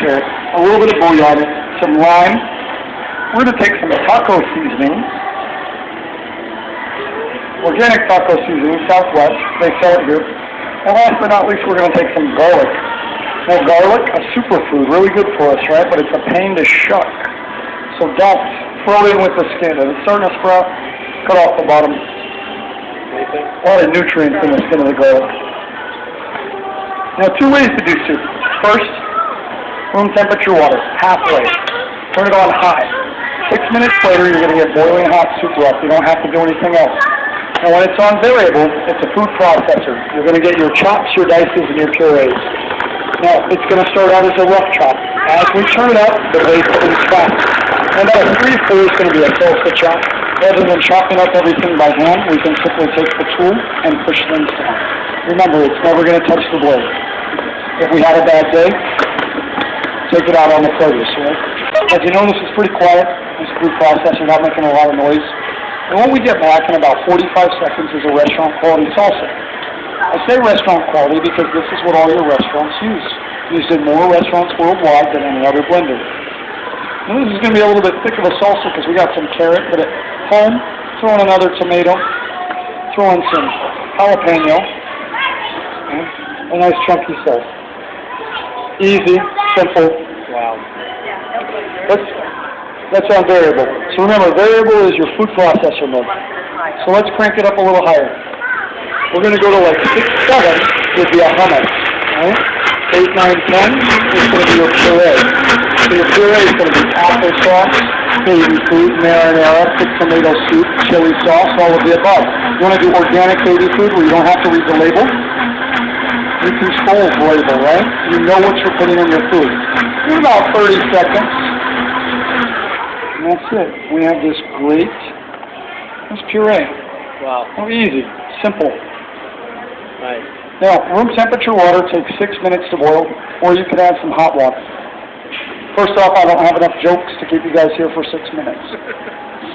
carrot, a little bit of bouillon, some lime. We're going to take some taco seasoning, organic taco seasoning, Southwest. They sell it here. And last but not least, we're going to take some garlic. Now, garlic, a superfood, really good for us, right? But it's a pain to shuck. So don't throw it in with the skin. If it's starting to sprout, cut off the bottom. A lot of nutrients in the skin of the garlic. Now, 2 ways to do soup. First, room temperature water, halfway. Turn it on high. 6 minutes later, you're going to get boiling hot soup broth. You don't have to do anything else. And when it's on variable, it's a food processor. You're going to get your chops, your dices, and your purees. Now, it's going to start out as a rough chop. As we turn it up, the blade becomes fast. And about a 3/4 is going to be a salsa chop. Rather than chopping up everything by hand, we can simply take the tool and push things down. Remember, it's never going to touch the blade. If we had a bad day, take it out on the produce, right? As you know, this is pretty quiet. This food processor, not making a lot of noise. And what we get back in about 45 seconds is a restaurant quality salsa. I say restaurant quality because this is what all your restaurants use. Used in more restaurants worldwide than any other blender. Now this is going to be a little bit thick of a salsa because we got some carrot, but at home, throw in another tomato, throw in some jalapeno, a nice chunky salt. Easy, simple. Wow. That's on variable. So remember, variable is your food processor mode. So let's crank it up a little higher. We're going to go to like 6, 7 would be a hummus. Right? 8, 9, 10 is going to be your puree. So your puree is going to be applesauce, baby food, marinara, thick tomato soup, chili sauce, all of the above. You want to do organic baby food where you don't have to read the label? You control the label, right? You know what you're putting in your food. In about 30 seconds. And that's it. We have this great, puree. Wow. Oh, easy. Simple. Nice. Now, room temperature water takes 6 minutes to boil, or you could add some hot water. First off, I don't have enough jokes to keep you guys here for 6 minutes.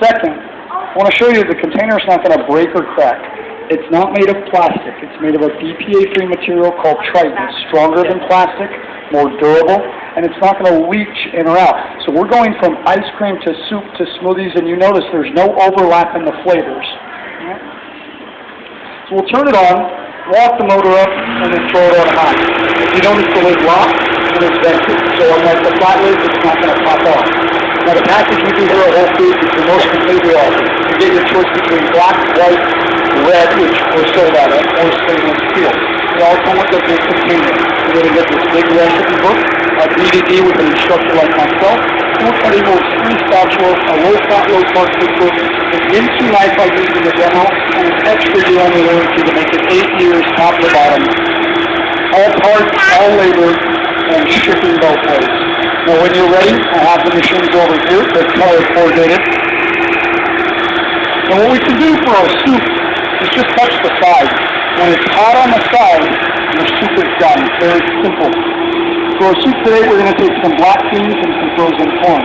Second, I want to show you the container's not going to break or crack. It's not made of plastic. It's made of a BPA-free material called Triton. It's stronger than plastic, more durable, and it's not going to leach in or out. So we're going from ice cream to soup to smoothies, and you notice there's no overlap in the flavors. So we'll turn it on, walk the motor up, and then throw it on high. If you notice the lid locked, and it's vented. So unlike the flat lid, it's not going to pop off. Now the package we do here at Whole Foods is the most complete we offer. You get your choice between black, white, red, which we're sold out of, or stainless steel. They all come with a big container. You're going to get this big recipe book, a DVD with an instructor like myself, and we're cutting those 3 spatulas, a low-fat, low-carb cookbook, an MC knife I used in the demo, and an extra deal on the warranty to make it 8 years top to bottom. All parts, all labor, and shipping both ways. Now when you're ready, I have the machines over here. They're color coordinated. And what we can do for our soup is just touch the side. When it's hot on the side, your soup is done. Very simple. For our soup today, we're going to take some black beans and some frozen corn.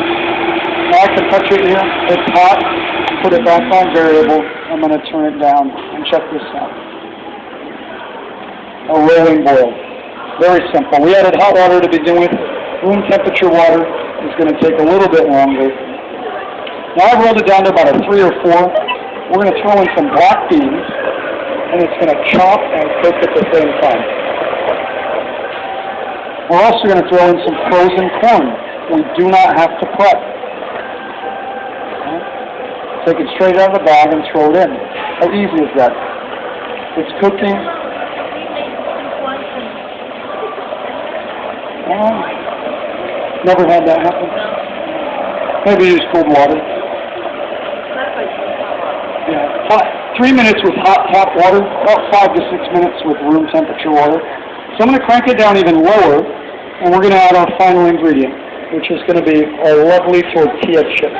Now I can touch it here. It's hot. Put it back on variable. I'm going to turn it down and check this out. A rolling boil. Very simple. We added hot water to begin with. Room temperature water is going to take a little bit longer. Now I've rolled it down to about a 3 or 4. We're going to throw in some black beans, and it's going to chop and cook at the same time. We're also going to throw in some frozen corn. We do not have to prep. Take it straight out of the bag and throw it in. How easy is that? It's cooking. Never had that happen. Maybe use cold water. Yeah, 3 minutes with hot tap water, about 5 to 6 minutes with room temperature water. So I'm going to crank it down even lower, and we're going to add our final ingredient, which is going to be our lovely tortilla chip.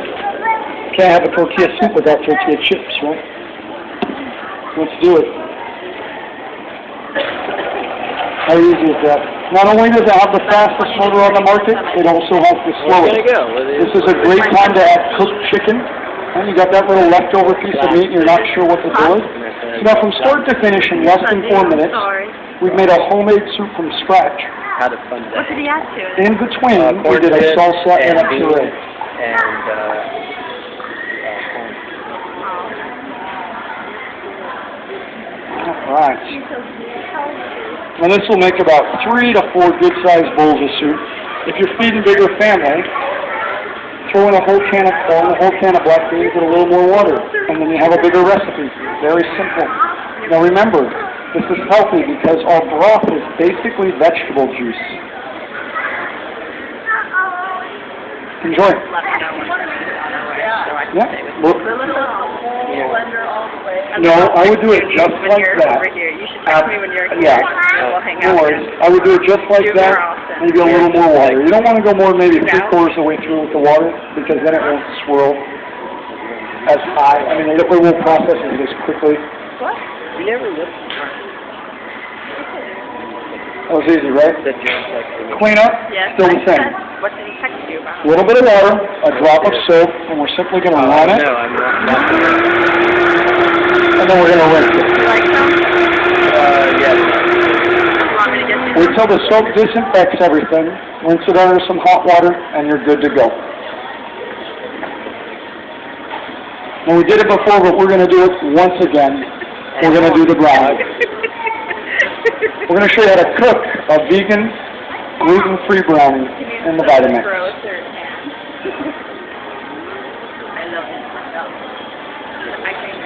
Can't have a tortilla soup without tortilla chips, right? Let's do it. How easy is that? Not only does it have the fastest motor on the market, it also has the slowest. This is a great time to add cooked chicken. And you got that little leftover piece of meat and you're not sure what to do with. So now from start to finish in less than 4 minutes, we've made a homemade soup from scratch. how to fund that. What did he add to it? In between, we corn did a chips salsa and a beans puree. and Alright. And this will make about 3 to 4 good-sized bowls of soup. If you're feeding bigger family, throw in a whole can of corn, a whole can of black beans, and a little more water. And then you have a bigger recipe. Very simple. Now remember, this is healthy because our broth is basically vegetable juice. Enjoy. Yeah. Well, no, I would do it just like that. You should text me when you're here. Yeah. We'll hang No out. worries. I would do it just like Do that. more often. Maybe a little more water. You don't want to go more maybe 3/4 of the way through with the water because then it won't swirl as high. I mean, it won't process it as quickly. What? you never looked That was easy, right? at the Clean up, Yes. still the same. What did he text you about? A little bit of water, a drop of soap, and we're simply going to run it, No, I'm not. and then we're going to rinse it. Do you like some? Yes. You want me to get you? Wait till the soap disinfects everything, rinse it under some hot water, and you're good to go. Now we did it before, but we're going to do it once again. We're going to do the brownie. We're going to show you how to cook a vegan, gluten-free brownie in the Vitamix. I love it. I came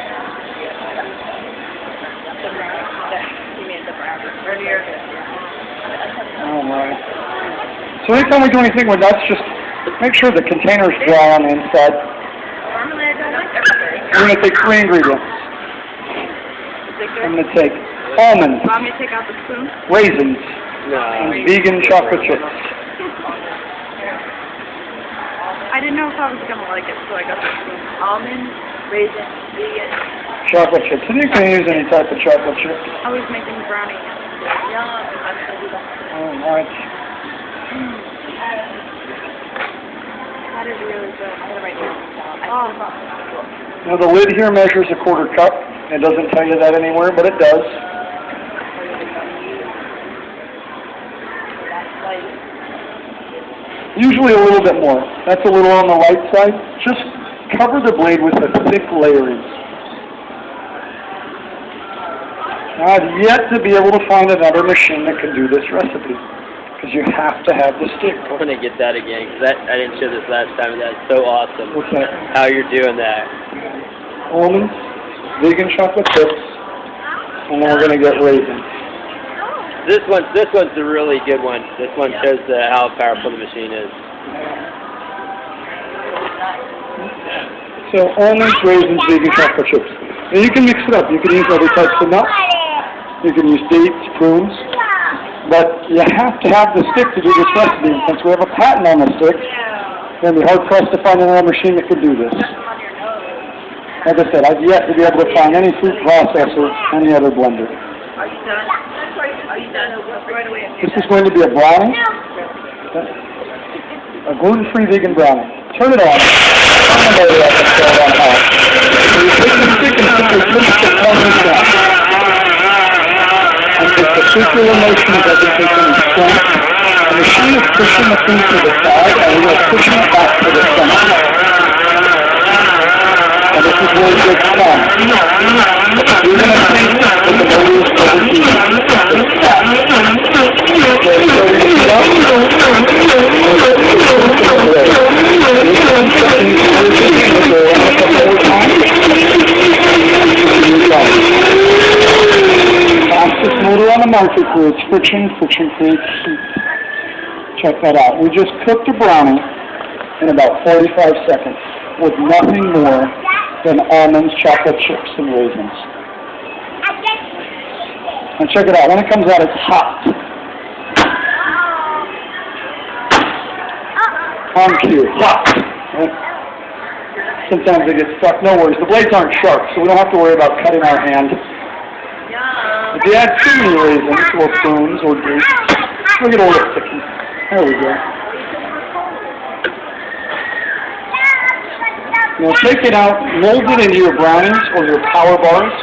he made the brownie. Earlier. Alright. So anytime we do anything with nuts, just make sure the container's dry on the inside. Marmalade, I like everything. We're going to take 3 ingredients. I'm going to take almonds, Want me to take out the spoon? raisins, No. and vegan chocolate chips. I didn't know if I was going to like it, so I got the spoon. Almonds, raisins, vegan. Chocolate chips. And you can use any type of chocolate chip. I was making brownie. Yum. I'm going to do that. Alright. That is really good. I'm going to write this down. Oh. Now the lid here measures a 1/4 cup. It doesn't tell you that anywhere, but it does. Usually a little bit more. That's a little on the light side. Just cover the blade with a thick layering. I've yet to be able to find another machine that can do this recipe, because you have to have the stick. I'm gonna get that again because I didn't show this last time. That's so awesome. What's that? How you're doing that? Almonds, vegan chocolate chips, and then we're going to get raisins. This one's a really good one. This one shows how powerful the machine is. So almonds, raisins, vegan chocolate chips. And you can mix it up. You can use other types of nuts. You can use dates, prunes. But you have to have the stick to do this recipe. Since we have a patent on the stick, you're going to be hard-pressed to find another machine that can do this. Like I said, I've yet to be able to find any food processor, any other blender. Are you done? Are you done? Right away. This is going to be a brownie. A gluten-free vegan brownie. Turn it on. Turn the motor up and throw it on hot. So you take the stick and simply push the corners down. And with the circular motion of everything in front, the machine is pushing the thing to the side, and we are pushing it back to the center. And this is really good fun. You're going to think that the motor is overheating. It's fast. So you heat up. Fastest motor on the market creates friction, friction creates heat. Check that out. We just cooked a brownie in about 45 seconds with nothing more than almonds, chocolate chips, and raisins. And check it out. When it comes out, it's hot. On cue. Hot. Right? Sometimes they get stuck. No worries. The blades aren't sharp, so we don't have to worry about cutting our hand. If you add too many raisins or prunes or dates, look at all the sticky. There we go. Now take it out, mold it into your brownies or your power bars.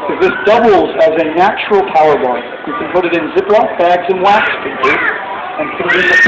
because this doubles as a natural power bar. You can put it in Ziploc bags and wax people, and put it in the